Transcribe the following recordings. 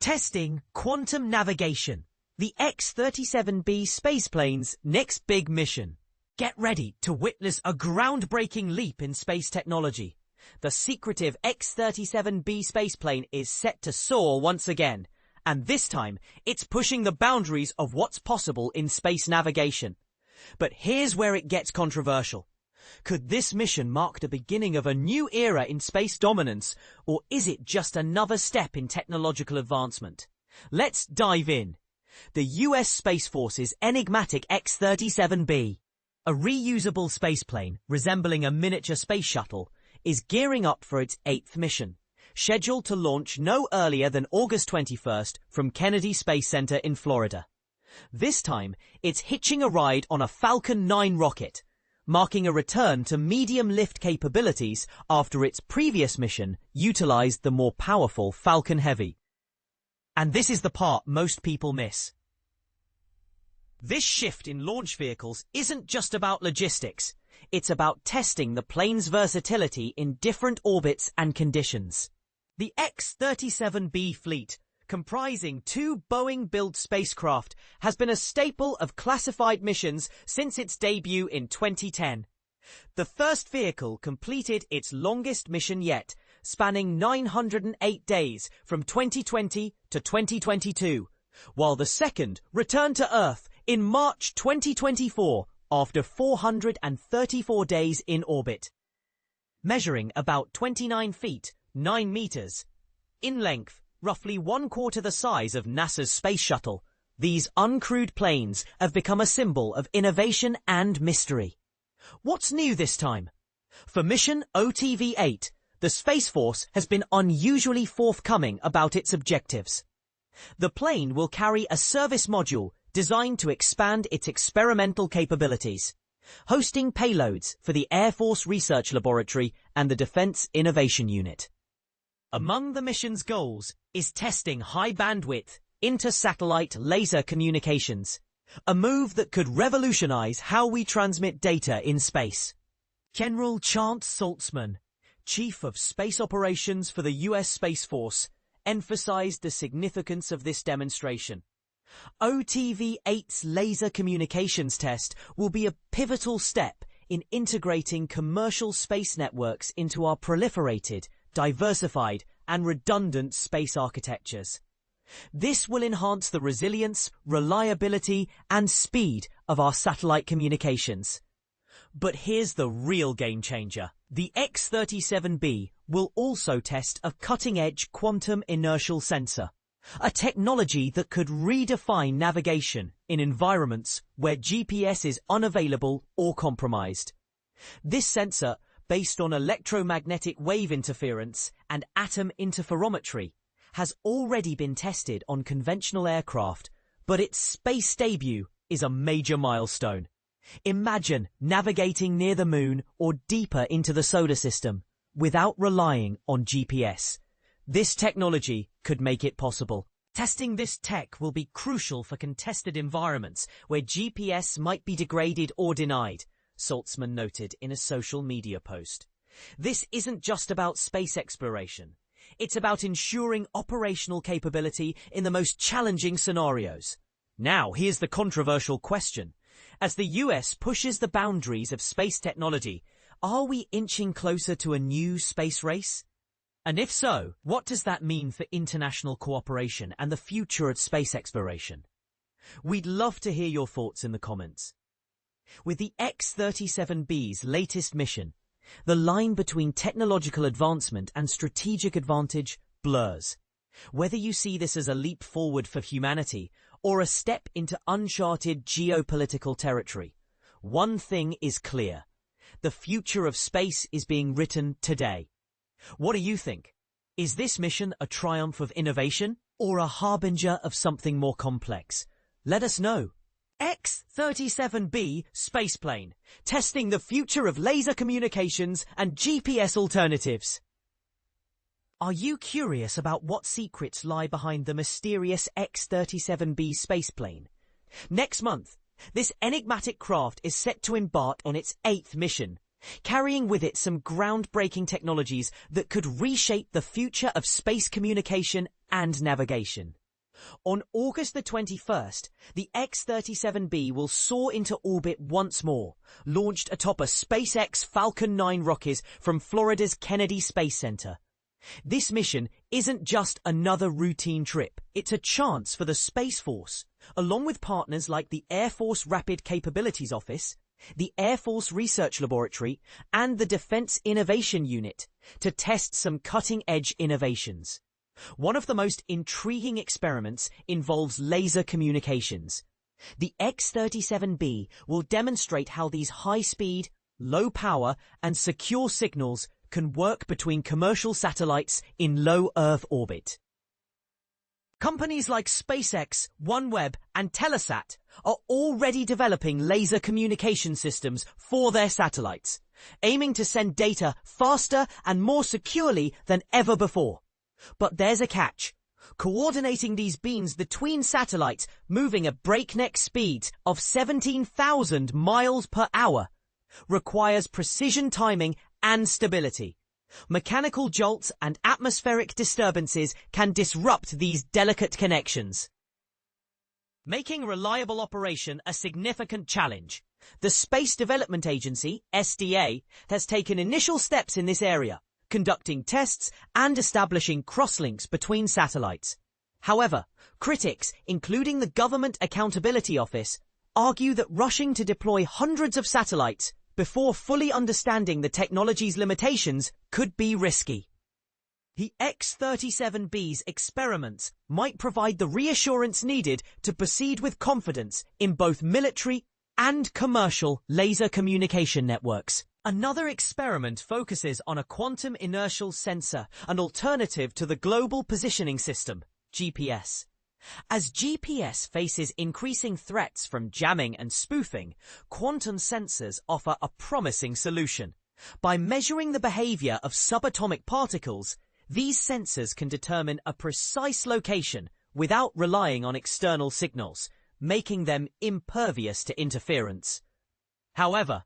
Testing quantum navigation. The X-37B spaceplane's next big mission. Get ready to witness a groundbreaking leap in space technology. The secretive X-37B spaceplane is set to soar once again, and this time it's pushing the boundaries of what's possible in space navigation. But here's where it gets controversial. Could this mission mark the beginning of a new era in space dominance, or is it just another step in technological advancement? Let's dive in. The US Space Force's enigmatic X-37B, a reusable spaceplane resembling a miniature space shuttle, is gearing up for its 8th mission, scheduled to launch no earlier than August 21st from Kennedy Space Center in Florida. This time, it's hitching a ride on a Falcon 9 rocket, marking a return to medium lift capabilities after its previous mission utilized the more powerful Falcon Heavy. And this is the part most people miss. This shift in launch vehicles isn't just about logistics. It's about testing the plane's versatility in different orbits and conditions. The X-37B fleet, comprising 2 Boeing-built spacecraft, has been a staple of classified missions since its debut in 2010. The first vehicle completed its longest mission yet, spanning 908 days from 2020 to 2022, while the second returned to Earth in March 2024 after 434 days in orbit. Measuring about 29 feet, 9 meters, in length, roughly 1/4 the size of NASA's space shuttle, these uncrewed planes have become a symbol of innovation and mystery. What's new this time? For mission OTV-8, the Space Force has been unusually forthcoming about its objectives. The plane will carry a service module designed to expand its experimental capabilities, hosting payloads for the Air Force Research Laboratory and the Defense Innovation Unit. Among the mission's goals is testing high-bandwidth, inter-satellite laser communications, a move that could revolutionize how we transmit data in space. General Chance Saltzman, Chief of Space Operations for the US Space Force, emphasized the significance of this demonstration. OTV-8's laser communications test will be a pivotal step in integrating commercial space networks into our proliferated, diversified, and redundant space architectures. This will enhance the resilience, reliability, and speed of our satellite communications. But here's the real game changer. The X-37B will also test a cutting-edge quantum inertial sensor, a technology that could redefine navigation in environments where GPS is unavailable or compromised. This sensor, based on electromagnetic wave interference and atom interferometry, has already been tested on conventional aircraft, but its space debut is a major milestone. Imagine navigating near the moon or deeper into the solar system without relying on GPS. This technology could make it possible. Testing this tech will be crucial for contested environments where GPS might be degraded or denied, Saltzman noted in a social media post. This isn't just about space exploration. It's about ensuring operational capability in the most challenging scenarios. Now, here's the controversial question. As the US pushes the boundaries of space technology, are we inching closer to a new space race? And if so, what does that mean for international cooperation and the future of space exploration? We'd love to hear your thoughts in the comments. With the X-37B's latest mission, the line between technological advancement and strategic advantage blurs. Whether you see this as a leap forward for humanity or a step into uncharted geopolitical territory, one thing is clear. The future of space is being written today. What do you think? Is this mission a triumph of innovation or a harbinger of something more complex? Let us know. X-37B spaceplane, testing the future of laser communications and GPS alternatives. Are you curious about what secrets lie behind the mysterious X-37B spaceplane? Next month, this enigmatic craft is set to embark on its 8th mission, carrying with it some groundbreaking technologies that could reshape the future of space communication and navigation. On August the 21st, the X-37B will soar into orbit once more, launched atop a SpaceX Falcon 9 rocket from Florida's Kennedy Space Center. This mission isn't just another routine trip. It's a chance for the Space Force, along with partners like the Air Force Rapid Capabilities Office, the Air Force Research Laboratory, and the Defense Innovation Unit, to test some cutting-edge innovations. One of the most intriguing experiments involves laser communications. The X-37B will demonstrate how these high-speed, low-power, and secure signals can work between commercial satellites in low Earth orbit. Companies like SpaceX, OneWeb, and Telesat are already developing laser communication systems for their satellites, aiming to send data faster and more securely than ever before. But there's a catch. Coordinating these beams between satellites moving at breakneck speeds of 17,000 miles per hour requires precision timing and stability. Mechanical jolts and atmospheric disturbances can disrupt these delicate connections, making reliable operation a significant challenge. The Space Development Agency, SDA, has taken initial steps in this area, conducting tests and establishing crosslinks between satellites. However, critics, including the Government Accountability Office, argue that rushing to deploy hundreds of satellites before fully understanding the technology's limitations could be risky. The X-37B's experiments might provide the reassurance needed to proceed with confidence in both military and commercial laser communication networks. Another experiment focuses on a quantum inertial sensor, an alternative to the Global Positioning System, GPS. As GPS faces increasing threats from jamming and spoofing, quantum sensors offer a promising solution. By measuring the behavior of subatomic particles, these sensors can determine a precise location without relying on external signals, making them impervious to interference. However,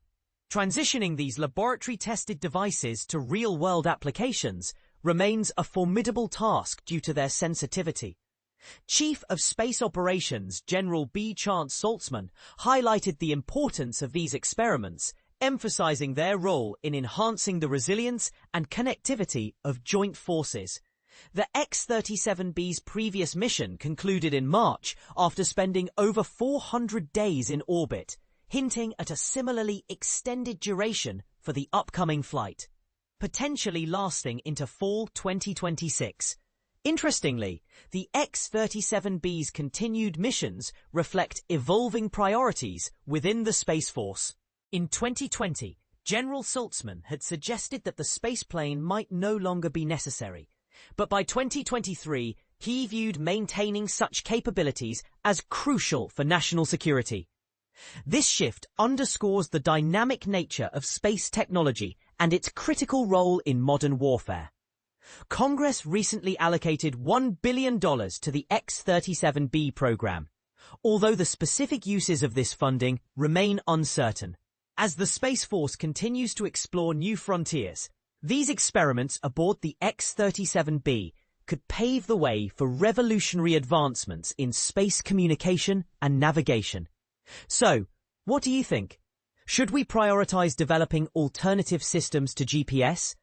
transitioning these laboratory-tested devices to real-world applications remains a formidable task due to their sensitivity. Chief of Space Operations General B. Chance Saltzman highlighted the importance of these experiments, emphasizing their role in enhancing the resilience and connectivity of joint forces. The X-37B's previous mission concluded in March after spending over 400 days in orbit, hinting at a similarly extended duration for the upcoming flight, potentially lasting into fall 2026. Interestingly, the X-37B's continued missions reflect evolving priorities within the Space Force. In 2020, General Saltzman had suggested that the spaceplane might no longer be necessary, but by 2023, he viewed maintaining such capabilities as crucial for national security. This shift underscores the dynamic nature of space technology and its critical role in modern warfare. Congress recently allocated $1 billion to the X-37B program, although the specific uses of this funding remain uncertain. As the Space Force continues to explore new frontiers, these experiments aboard the X-37B could pave the way for revolutionary advancements in space communication and navigation. So, what do you think? Should we prioritize developing alternative systems to GPS?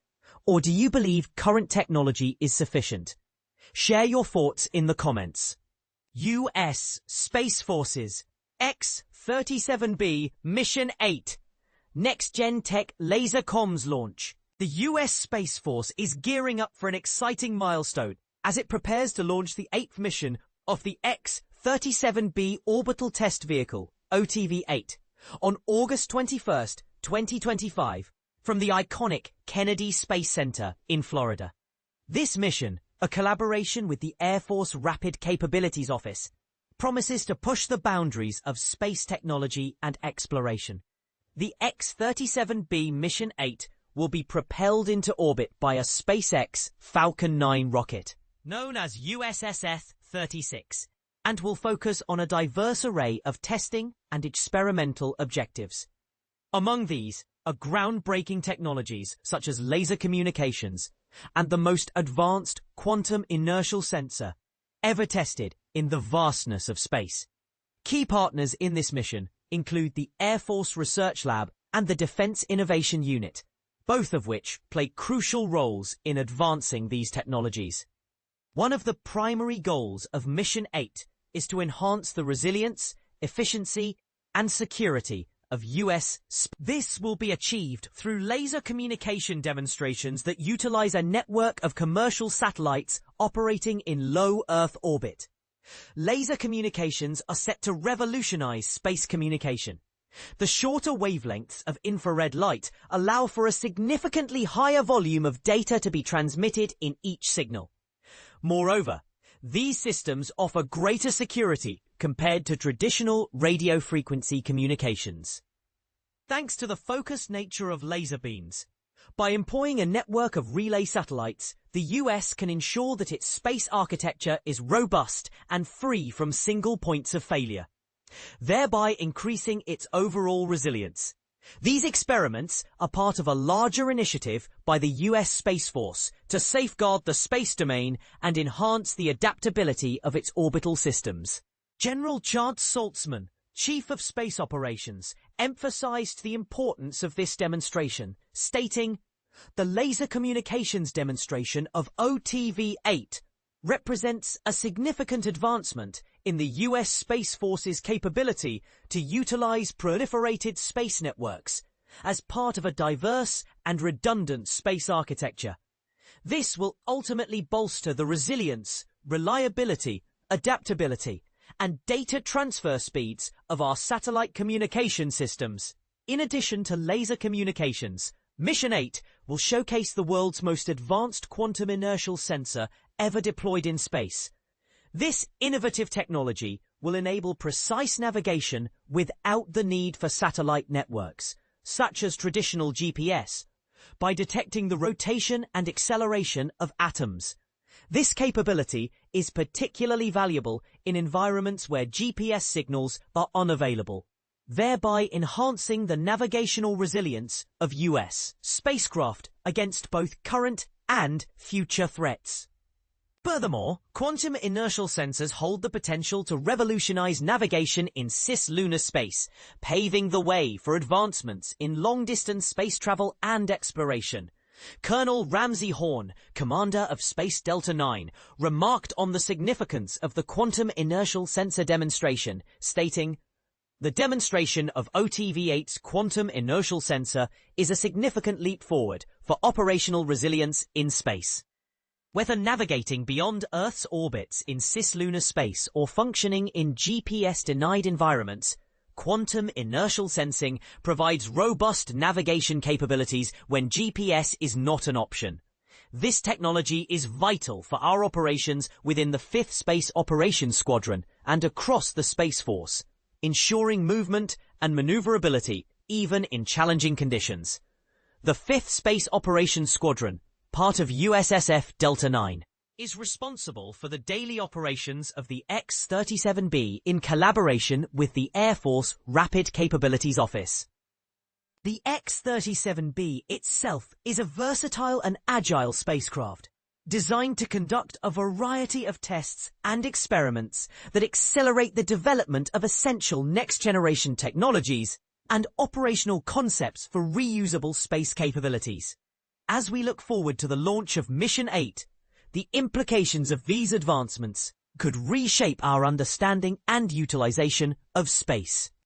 Or do you believe current technology is sufficient? Share your thoughts in the comments. U.S. Space Forces X-37B Mission 8 Next-Gen Tech Laser Comms Launch. The U.S. Space Force is gearing up for an exciting milestone as it prepares to launch the 8th mission of the X-37B Orbital Test Vehicle, OTV-8, on August 21st, 2025, from the iconic Kennedy Space Center in Florida. This mission, a collaboration with the Air Force Rapid Capabilities Office, promises to push the boundaries of space technology and exploration. The X-37B Mission 8 will be propelled into orbit by a SpaceX Falcon 9 rocket, known as USSF-36, and will focus on a diverse array of testing and experimental objectives. Among these are groundbreaking technologies such as laser communications and the most advanced quantum inertial sensor ever tested in the vastness of space. Key partners in this mission include the Air Force Research Lab and the Defense Innovation Unit, both of which play crucial roles in advancing these technologies. One of the primary goals of Mission 8 is to enhance the resilience, efficiency, and security of U.S. This will be achieved through laser communication demonstrations that utilize a network of commercial satellites operating in low Earth orbit. Laser communications are set to revolutionize space communication. The shorter wavelengths of infrared light allow for a significantly higher volume of data to be transmitted in each signal. Moreover, these systems offer greater security compared to traditional radio frequency communications. Thanks to the focused nature of laser beams, by employing a network of relay satellites, the US can ensure that its space architecture is robust and free from single points of failure, thereby increasing its overall resilience. These experiments are part of a larger initiative by the US Space Force to safeguard the space domain and enhance the adaptability of its orbital systems. General Chance Saltzman, Chief of Space Operations, emphasized the importance of this demonstration, stating, "The laser communications demonstration of OTV-8 represents a significant advancement in the US Space Force's capability to utilize proliferated space networks as part of a diverse and redundant space architecture. This will ultimately bolster the resilience, reliability, adaptability, and data transfer speeds of our satellite communication systems. In addition to laser communications, Mission 8 will showcase the world's most advanced quantum inertial sensor ever deployed in space. This innovative technology will enable precise navigation without the need for satellite networks, such as traditional GPS, by detecting the rotation and acceleration of atoms. This capability is particularly valuable in environments where GPS signals are unavailable, thereby enhancing the navigational resilience of US spacecraft against both current and future threats. Furthermore, quantum inertial sensors hold the potential to revolutionize navigation in cislunar space, paving the way for advancements in long-distance space travel and exploration. Colonel Ramsey Horn, commander of Space Delta 9, remarked on the significance of the quantum inertial sensor demonstration, stating, "The demonstration of OTV-8's quantum inertial sensor is a significant leap forward for operational resilience in space." Whether navigating beyond Earth's orbits in cislunar space or functioning in GPS-denied environments, quantum inertial sensing provides robust navigation capabilities when GPS is not an option. This technology is vital for our operations within the 5th Space Operations Squadron and across the Space Force, ensuring movement and maneuverability even in challenging conditions. The 5th Space Operations Squadron, part of USSF Delta 9, is responsible for the daily operations of the X-37B in collaboration with the Air Force Rapid Capabilities Office. The X-37B itself is a versatile and agile spacecraft, designed to conduct a variety of tests and experiments that accelerate the development of essential next-generation technologies and operational concepts for reusable space capabilities. As we look forward to the launch of Mission 8, the implications of these advancements could reshape our understanding and utilization of space.